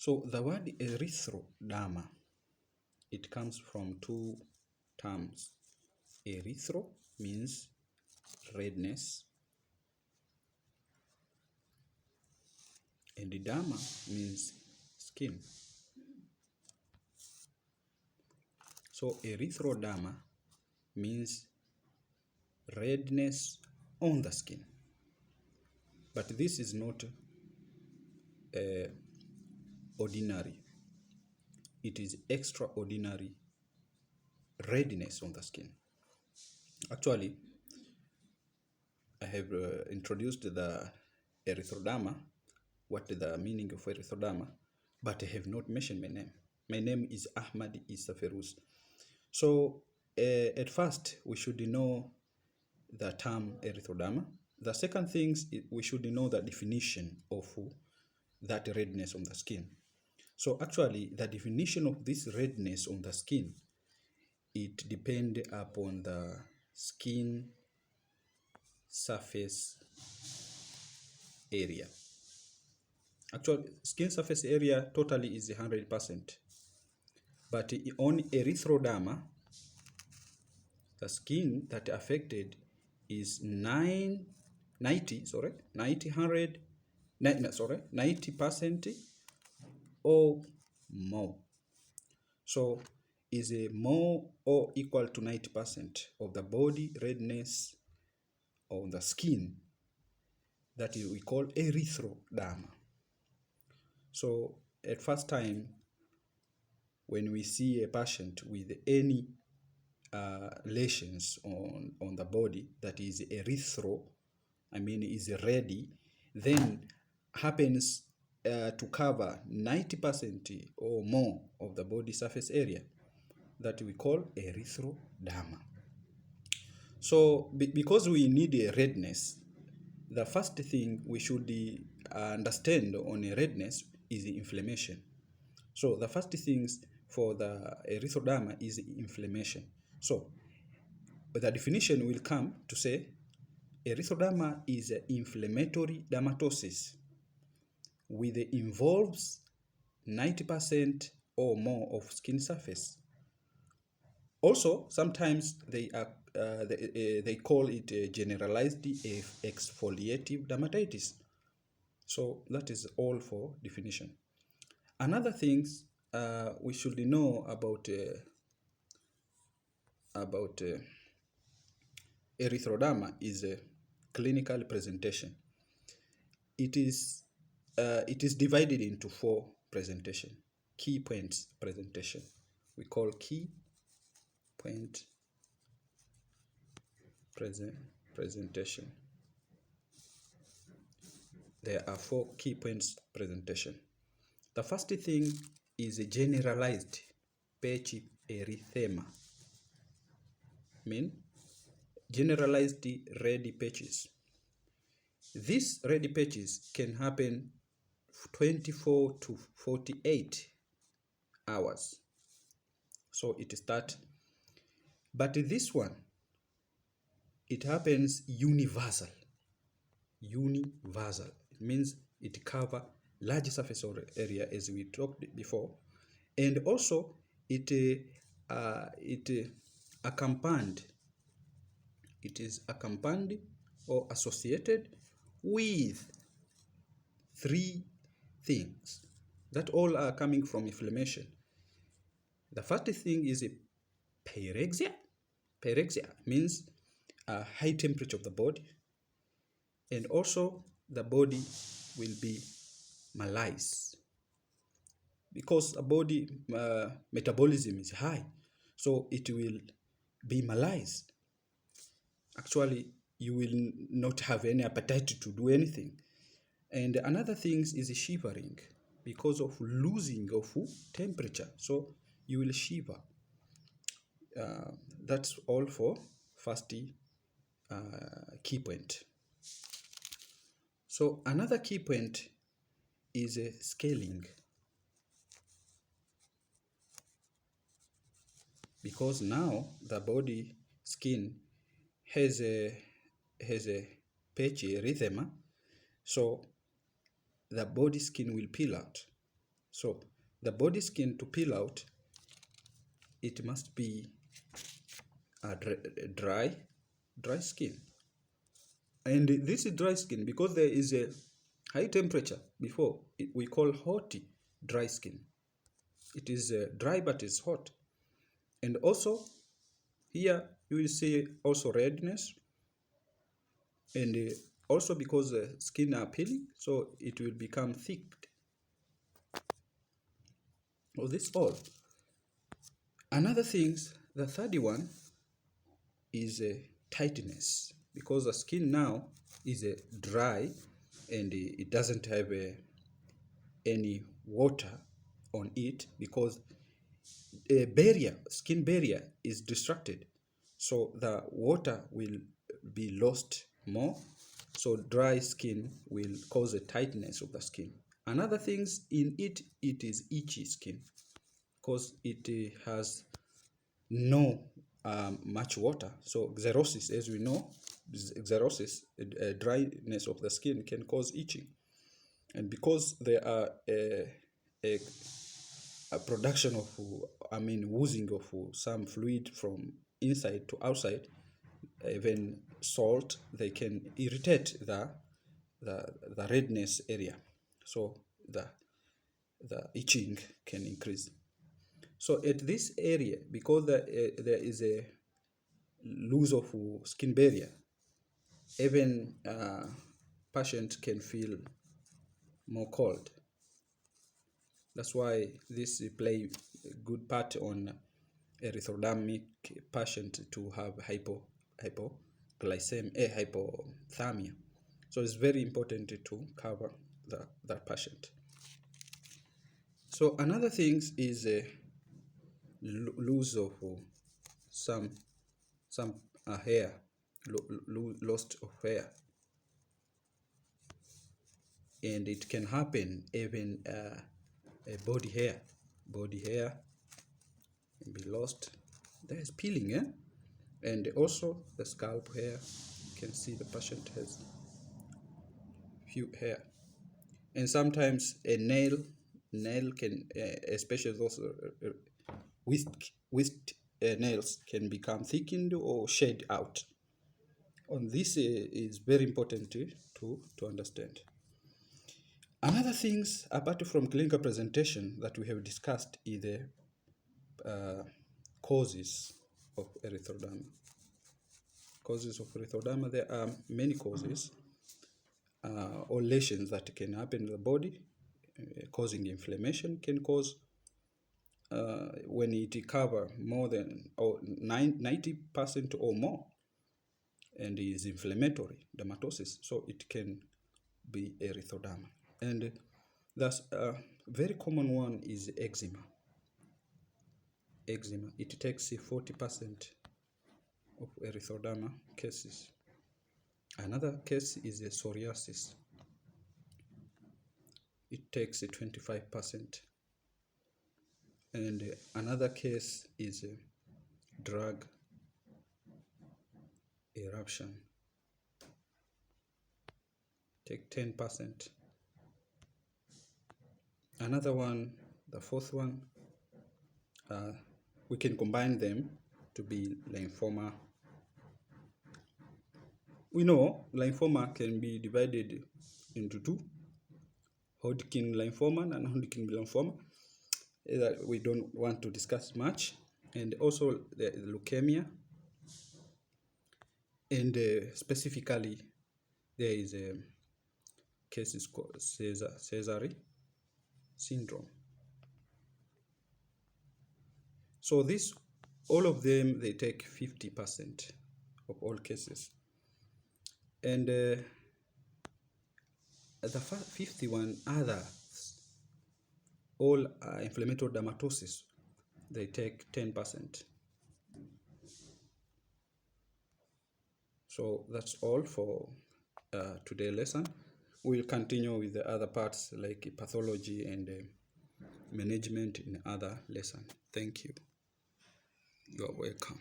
So the word erythroderma, it comes from two terms. Erythro means redness, and derma means skin. So erythroderma means redness on the skin. But this is not ordinary. It is extraordinary redness on the skin. Actually, I have introduced the erythroderma, what the meaning of erythroderma, but I have not mentioned my name. My name is Ahmad Ferouz. So at first, we should know the term erythroderma. The second thing is we should know the definition of that redness on the skin. So actually, the definition of this redness on the skin, it depends upon the skin surface area. Actually, skin surface area totally is 100%. But on erythroderma, the skin that affected is 90% or more. So is a more or equal to 90% of the body redness on the skin that we call erythroderma. So at first time, when we see a patient with any lesions on the body that is is ready, then happens to cover 90% or more of the body surface area that we call erythroderma. So because we need a redness, the first thing we should understand on a redness is inflammation. So the first things for the erythroderma is inflammation. So the definition will come to say erythroderma is an inflammatory dermatosis with involves 90% or more of skin surface. Also, sometimes they call it a generalized exfoliative dermatitis. So that is all for definition. Another things we should know about erythroderma is a clinical presentation. It is divided into 4 presentation, key points presentation. We call key point presentation. There are 4 key points presentation. The first thing is a generalized patchy erythema. Generalized red patches. These red patches can happen 24 to 48 hours. So it starts. But this one, it happens universal. Universal. It means it covers large surface area, as we talked before. And also it is accompanied or associated with 3 things that all are coming from inflammation. The first thing is pyrexia. Pyrexia means a high temperature of the body, and also the body will be malaise because a body metabolism is high, so it will be malaise. Actually, you will not have any appetite to do anything. And another thing is shivering because of losing of temperature, so you will shiver. That's all for first key point. So another key point is scaling, because now the body skin has a patchy erythema, so the body skin will peel out. So the body skin to peel out, it must be a dry skin. And this is dry skin because there is a high temperature before. We call hot dry skin. It is dry but it's hot. And also here you will see also redness, and also because the skin are peeling, so it will become thick. Oh, this all. Another things, the third one is tightness, because the skin now is dry and it doesn't have any water on it, because a barrier, skin barrier is distracted, so the water will be lost more, so dry skin will cause a tightness of the skin. Another things in it, it is itchy skin, because it has no much water. So xerosis, as we know, xerosis, dryness of the skin can cause itching, and because there are a production of, oozing of some fluid from inside to outside, even salt, they can irritate the redness area, so the itching can increase. So at this area, because there is a loss of skin barrier, even patient can feel more cold. That's why this play a good part on erythrodermic patient to have hypothermia. So it's very important to cover that patient. So another thing is loss of some hair, loss of hair, and it can happen even body hair can be lost. There's peeling, and also the scalp hair. You can see the patient has few hair, and sometimes a nail can, especially those with nails, can become thickened or shed out. On this is very important to understand. Another things apart from clinical presentation that we have discussed is the causes of erythroderma. Causes of erythroderma, there are many causes or lesions that can happen in the body, causing inflammation, can cause when it cover more than 90% or more, and is inflammatory, dermatosis, so it can be erythroderma. And that's a very common one is eczema. It takes 40% of erythroderma cases. Another case is a psoriasis. It takes 25%. And another case is a drug eruption. Take 10%. Another one, the fourth one, we can combine them to be lymphoma. We know lymphoma can be divided into two: Hodgkin lymphoma and non-Hodgkin lymphoma, that we don't want to discuss much, and also the leukemia, and specifically there is a case called sezary syndrome. So this, all of them, they take 50% of all cases, and the 51 others, all inflammatory dermatosis, they take 10%. So that's all for today's lesson. We'll continue with the other parts like pathology and management in other lesson. Thank you. You are welcome.